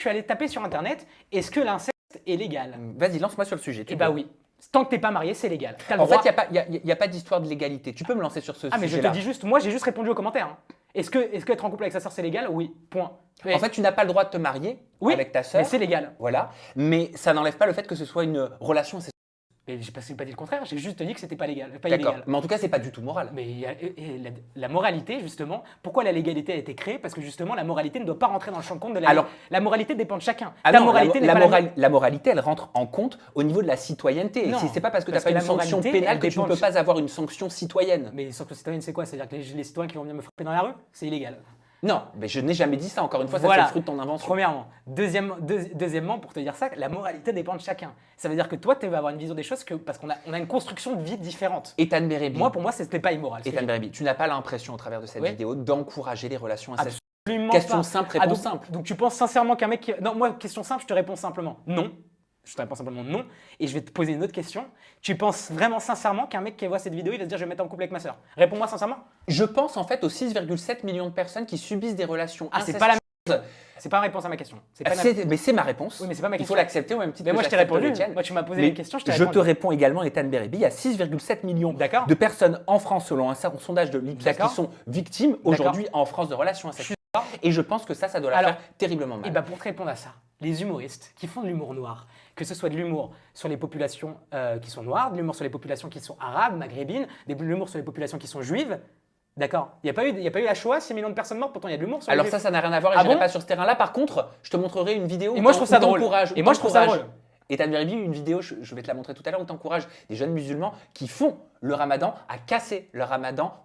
Je suis allé taper sur internet, est-ce que l'inceste est légal? Vas-y, lance-moi sur le sujet. Eh bah oui. Tant que t'es pas marié, c'est légal. En fait, il n'y a pas d'histoire de légalité. Tu peux me lancer sur ce sujet-là. Ah mais je te dis juste, moi j'ai juste répondu aux commentaires. Hein. Est-ce que être en couple avec sa sœur c'est légal? Oui, point. En fait, tu n'as pas le droit de te marier avec ta sœur. Mais c'est légal. Voilà. Mais ça n'enlève pas le fait que ce soit une relation incestueuse. Mais j'ai pas dit le contraire, j'ai juste dit que c'était pas légal. D'accord. Mais en tout cas, c'est pas du tout moral. Mais la moralité, justement, pourquoi la légalité a été créée? Parce que justement, la moralité ne doit pas rentrer dans le champ de compte de la légalité. La moralité dépend de chacun. La moralité, elle rentre en compte au niveau de la citoyenneté. Non, c'est pas parce que tu n'as pas une sanction pénale que tu ne peux pas avoir une sanction citoyenne. Mais sanction citoyenne, c'est quoi? C'est-à-dire que les citoyens qui vont venir me frapper dans la rue, c'est illégal. Non, mais je n'ai jamais dit ça, encore une fois, voilà. Ça c'est le fruit de ton invention. Premièrement. Deuxièmement, pour te dire ça, la moralité dépend de chacun. Ça veut dire que toi, tu vas avoir une vision des choses parce qu'on a une construction de vie différente. Ethan Berebi. Pour moi, c'était pas immoral. Ethan Berebi, tu n'as pas l'impression, au travers de cette vidéo, d'encourager les relations incestueuses. Absolument question pas. simple, réponse simple. Donc tu penses sincèrement qu'un mec… Non, moi, question simple, je te réponds simplement non. Je te réponds simplement non. Et je vais te poser une autre question. Tu penses vraiment sincèrement qu'un mec qui voit cette vidéo, il va se dire je vais me mettre en couple avec ma sœur? Réponds-moi sincèrement. Je pense en fait aux 6,7 millions de personnes qui subissent des relations incestueuses. C'est pas la même… C'est pas la réponse à ma question. Mais c'est ma réponse. Oui, mais c'est pas ma question. Il faut l'accepter au même titre mais que moi, je t'ai répondu. Tienne. Moi, tu m'as posé une question, je te réponds également, Ethan Berebi. Il y a 6,7 millions de personnes en France, selon un sondage de l'Ipsos, qui sont victimes aujourd'hui en France de relations incestueuses. Et je pense que ça doit leur faire terriblement mal. Et bah pour te répondre à ça, les humoristes qui font de l'humour noir, que ce soit de l'humour sur les populations qui sont noires, de l'humour sur les populations qui sont arabes, maghrébines, de l'humour sur les populations qui sont juives, d'accord? Il n'y a pas eu la Shoah, 6 millions de personnes mortes, pourtant il y a de l'humour sur les… Alors ça n'a rien à voir et je n'irai pas sur ce terrain-là. Par contre, je te montrerai une vidéo et moi je trouve ça drôle. Et moi je trouve ça drôle. Ethan Berebi, une vidéo, je vais te la montrer tout à l'heure, où tu encourages des jeunes musulmans qui font le ramadan à casser le ramadan.